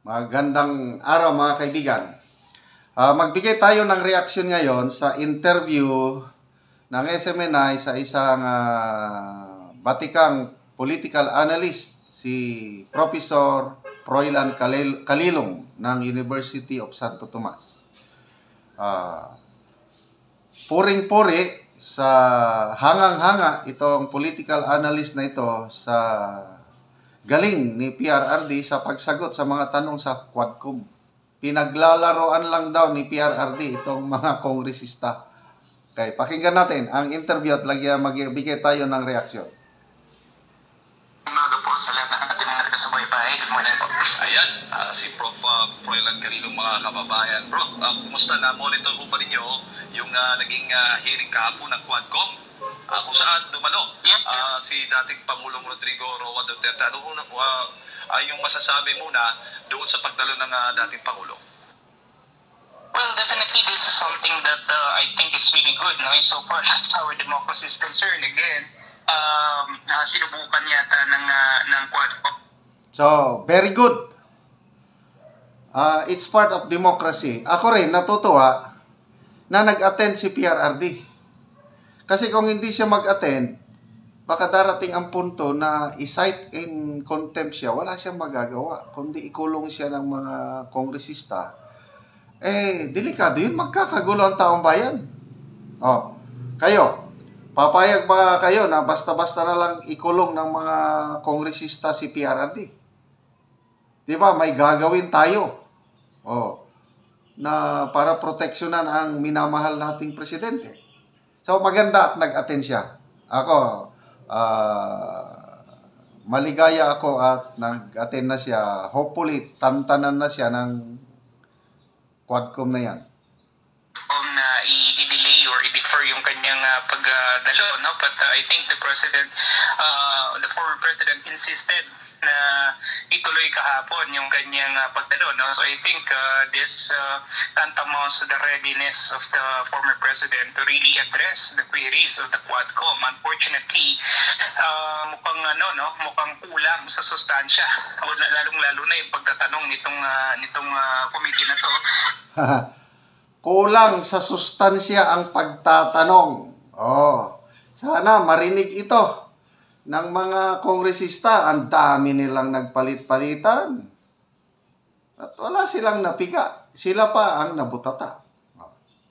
Magandang araw mga kaibigan. Magbigay tayo ng reaksyon ngayon sa interview ng SMNI sa isang batikang political analyst, si Professor Froilan Calilong ng University of Santo Tomas. Puring-puri sa hangang-hanga itong political analyst na ito sa galing ni PRRD sa pagsagot sa mga tanong sa Quadcom. Pinaglalaroan lang daw ni PRRD itong mga kongresista. Okay, pakinggan natin ang interview at magbigay tayo ng reaksyon. Umaga po sa lahat ng ating mga taga-subaybay. Morning po. Ayan, si Prof. Froilan Calilong, mga kababayan. Prof, kumusta na monitor po ba ninyo yung naging hearing kahapon ng Quadcom? Kung saan dumalo Yes. si dating Pangulong Rodrigo Roa Duterte. Ano yung masasabi muna doon sa pagdalo ng dating Pangulo? Well, definitely this is something that I think is really good. No? So far as our democracy is concerned, again, sinubukan yata ng Quadcom. So, very good. It's part of democracy. Ako rin natutuwa na nag-attend si PRRD. Kasi kung hindi siya mag-attend, baka darating ang punto na i-cite in contempt siya, wala siyang magagawa. Kundi ikulong siya ng mga kongresista. Delikado yun. Magkakagulo ang taong bayan. Kayo, papayag ba kayo na basta-basta na lang ikulong ng mga kongresista si PRRD? Di ba? May gagawin tayo. Na para proteksyonan ang minamahal nating presidente. So, maganda at nag-attend siya. Ako, maligaya ako at nag-attend na siya. Hopefully, tantanan na siya ng Quadcom na yan. Na i-delay or i-defer yung kanyang pagdalo, no? But I think the former president insisted na ituloy kahapon yung kanyang pagdalo, no? So I think this tantamounts to the readiness of the former president to really address the queries of the Quadcom. Unfortunately, mukhang kulang sa sustansya, lalong-lalo na yung pagtatanong nitong committee na to. Kulang sa sustansya ang pagtatanong. Sana marinig ito ng mga kongresista. Ang dami nilang nagpalit-palitan. At wala silang napiga. Sila pa ang nabutata.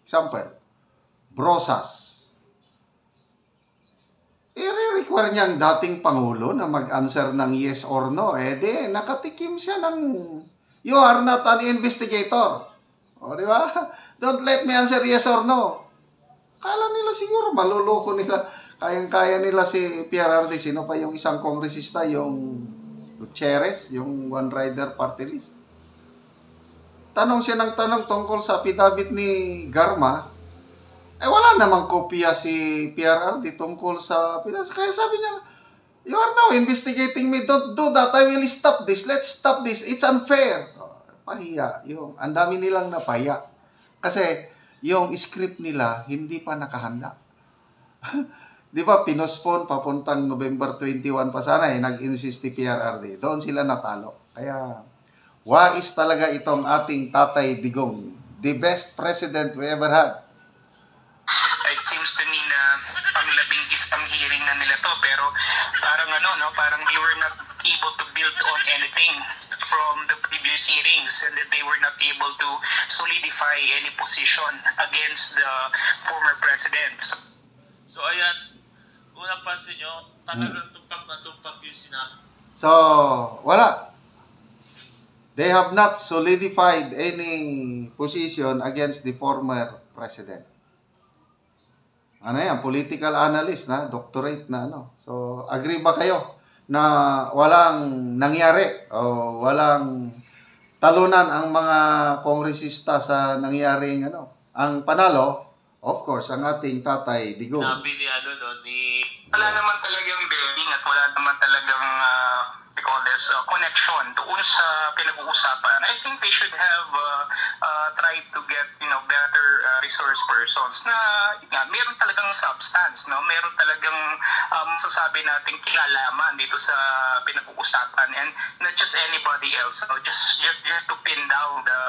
Example, Brosas. I-require niya ang dating Pangulo na mag-answer ng yes or no. Nakatikim siya ng you are not an investigator. Di ba? Don't let me answer yes or no. Akala nila siguro, maluloko nila. Kayang-kaya nila si PRRD. Sino pa yung isang kongresista? Yung Gutierrez, yung One Rider Party List. Tanong siya ng tanong tungkol sa affidavit ni Garma. Wala namang kopya si PRRD tungkol sa affidavit. Kaya sabi niya, you are now investigating me. Don't do that. I will stop this. Let's stop this. It's unfair. Pahiya. Ang dami nilang napahiya. Kasi yung script nila hindi pa nakahanda. Di ba, pinospon papuntang November 21 pa sana nag-insist si PRRD. Doon sila natalo. Kaya, wais talaga itong ating Tatay Digong. The best president we ever had. It seems to me na pang-labing-isang hearing na nila to, pero parang they were not able to build on anything from the previous hearings, and that they were not able to solidify any position against the former president. So ayan, kung napansin nyo, talagang tumpak na tumpak yung sinabi. So, wala. They have not solidified any position against the former president. Political analyst na, doctorate na So, agree ba kayo na walang nangyari o walang talunan ang mga kongresista sa nangyaring ang panalo, of course, ang ating Tatay Digong. Sabi ni Wala naman talagang bearing at wala naman talagang call this, connection doon sa pinag-uusapan. I think they should have tried to get, better resource persons na meron talagang substance, no? Meron talagang masasabi natin kilalaman dito sa pinag-uusapan, and not just anybody else, no? Just to pin down the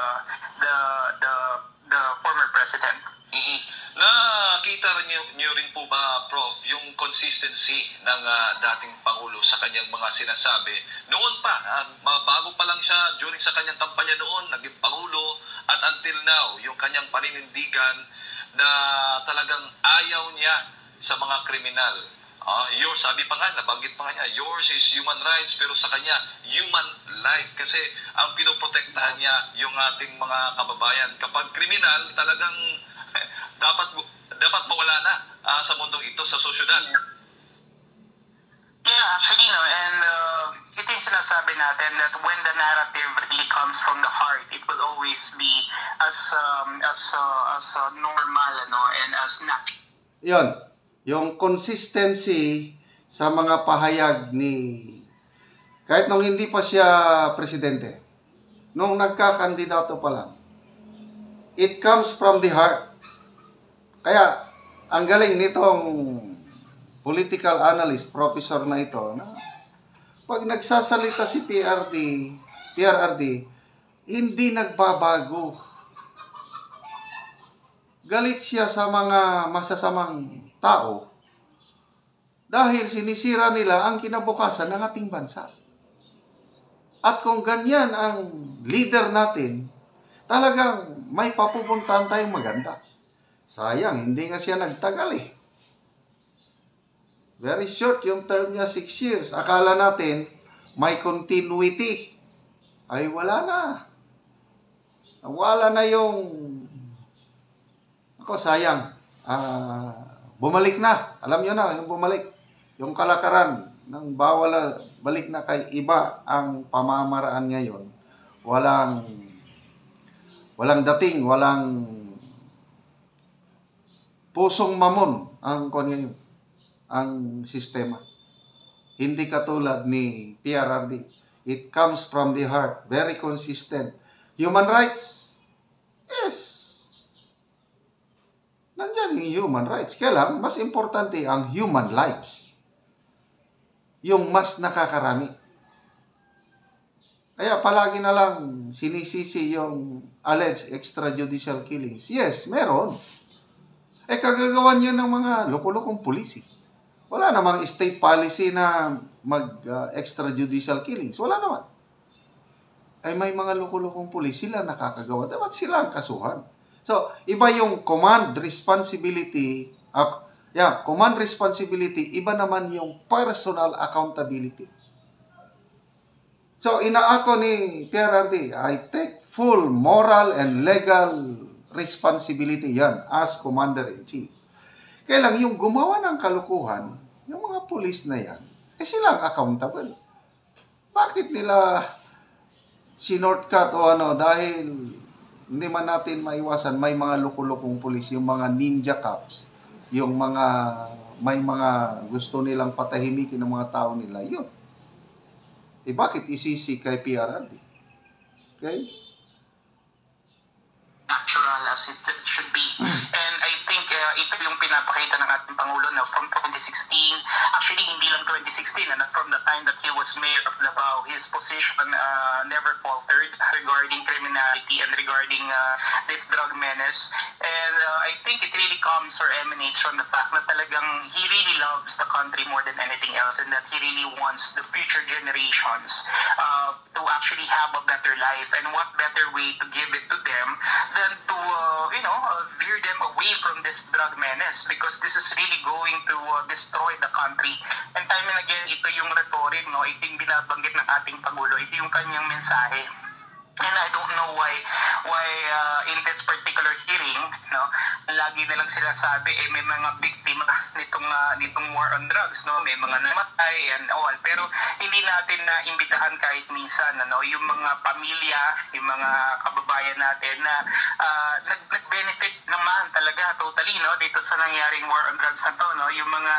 former president. Mm-hmm. Nakita niyo rin po ba, Prof, yung consistency ng dating Pangulo sa kanyang mga sinasabi? Noon pa, bago pa lang siya, during sa kanyang kampanya noon, naging Pangulo, at until now, yung kanyang paninindigan na talagang ayaw niya sa mga kriminal. Sabi pa nga, nabanggit pa nga niya, yours is human rights, pero sa kanya, human life. Kasi ang pinoprotektahan niya yung ating mga kababayan. Kapag kriminal, talagang dapat mawala na sa mundong ito, sa sosyedad. Yeah, actually, and ito yung sinasabi natin that when the narrative really comes from the heart, it will always be as normal, and as natural. Yon, yung consistency sa mga pahayag kahit nung hindi pa siya presidente, nung nagkakandidato pa lang, it comes from the heart. Kaya, ang galing nitong political analyst, professor na ito, na pag nagsasalita si PRRD, hindi nagbabago. Galit siya sa mga masasamang tao dahil sinisira nila ang kinabukasan ng ating bansa. At kung ganyan ang leader natin, talagang may papupuntahan tayong maganda. Sayang, hindi nga siya nagtagal eh. Very short yung term niya, 6 years. Akala natin may continuity. Ay wala na. Wala na yung... sayang. Bumalik na. Alam nyo na, yung bumalik. Yung kalakaran ng balik na kay iba ang pamamaraan ngayon. Walang dating, walang pusong mamon ang sistema. Hindi katulad ni PRRD. It comes from the heart. Very consistent. Human rights? Yes. Nandyan yung human rights. Kaya lang, mas importante ang human lives. Yung mas nakakarami. Kaya palagi na lang sinisisi yung alleged extrajudicial killings. Yes, meron. Kagagawan yun ng mga loko-lokong pulis. Wala namang state policy na mag-extrajudicial killings. Wala naman. May mga loko-lokong pulis, sila nakakagawa. Dapat sila ang kasuhan. So, iba yung command responsibility. Command responsibility, iba naman yung personal accountability. So, inaako ni PRRD, I take full moral and legal responsibility yan as Commander-in-Chief. Kaya lang, yung gumawa ng kalukuhan, yung mga pulis na yan, sila ang accountable. Bakit nila sinortcut o dahil hindi man natin maiwasan, may mga lukulukong pulis, yung mga ninja cops, yung may mga gusto nilang patahimikin ng mga tao nila, yun. Bakit isisi kay PRRD? Okay? Natural as it should be. And I think ito yung pinapakita ng ating Pangulo na from 2016, actually hindi lang 2016, from the time that he was mayor of Davao, his position never faltered regarding criminality and regarding this drug menace. And I think it really comes or emanates from the fact na talagang he really loves the country more than anything else, and that he really wants the future generations to actually have a better life. And what better way to give it to them than to veer them away from this drug menace, because this is really going to destroy the country. And time and again, ito yung rhetoric, ito yung binabanggit ng ating Pangulo, ito yung kanyang mensahe. And I don't know why in this particular hearing, lagi na lang sila sabi may mga biktima nitong war on drugs, may mga namatay and all. Pero hindi natin na imbitahan kahit minsan yung mga pamilya, yung mga kababayan natin na nag-benefit naman talaga totally dito sa nangyaring war on drugs na to, yung mga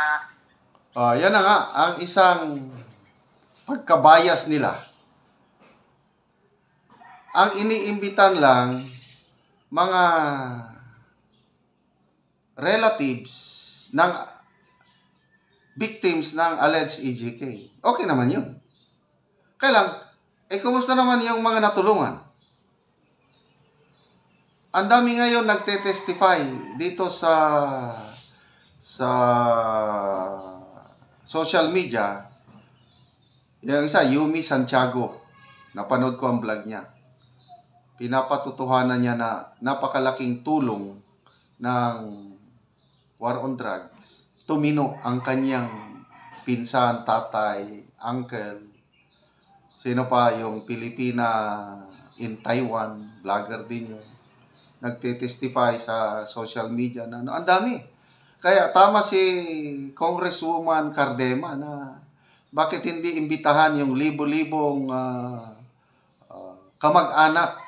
yan na nga ang isang pagkabayas nila. Ang iniimbitan lang mga relatives ng victims ng alleged EJK. Okay naman yun. Kaya lang, kumusta naman yung mga natulungan? Ang dami ngayon nagte-testify dito sa social media. Yung isa, Yumi Santiago. Napanood ko ang vlog niya. Pinapatutuhanan niya na napakalaking tulong ng war on drugs. Tumino ang kanyang pinsan, tatay, uncle. Sino pa? Yung Pilipina in Taiwan, vlogger din yun. Nagte-testify sa social media na ang dami. Kaya tama si Congresswoman Cardema na bakit hindi imbitahan yung libo-libong kamag-anak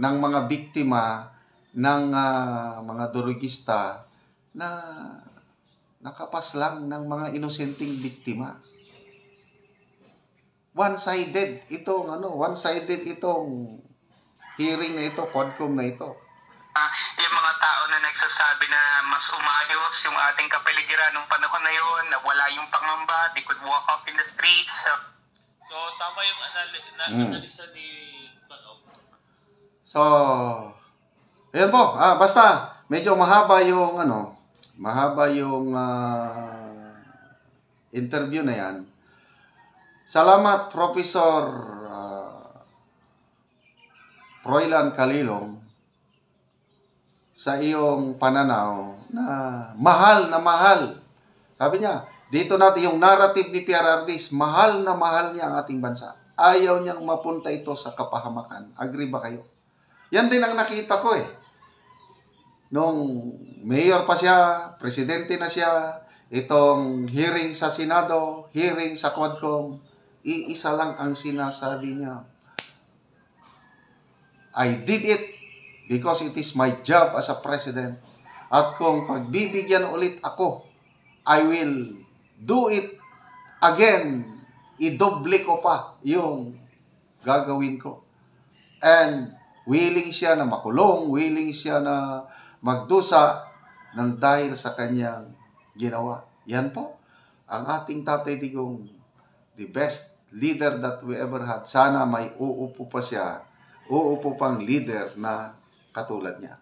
ng mga biktima ng mga durugista na nakapas lang ng mga inosenteng biktima. One-sided itong hearing na ito, CODCOM na ito. Yung mga tao na nagsasabi na mas umayos yung ating kapaligiran nung panahon na yun, na wala yung pangamba, they could walk up in the streets. So, tama yung analisa ni Panok. So, ayan po. Basta, medyo mahaba yung interview na yan. Salamat, Professor Froilan Calilong, sa iyong pananaw na mahal. Sabi niya, dito natin yung narrative ni PRRDs, mahal na mahal niya ang ating bansa. Ayaw niyang mapunta ito sa kapahamakan. Agree ba kayo? Yan din ang nakita ko Nung mayor pa siya, presidente na siya, itong hearing sa Senado, hearing sa CODCOM, iisa lang ang sinasabi niya. I did it because it is my job as a president. At kung pagbibigyan ulit ako, I will do it again. Idoble ko pa yung gagawin ko. And willing siya na makulong, willing siya na magdusa ng dahil sa kanyang ginawa. Yan po ang ating Tatay Digong, the best leader that we ever had. Sana may uupo pa siya, uupo pang leader na katulad niya.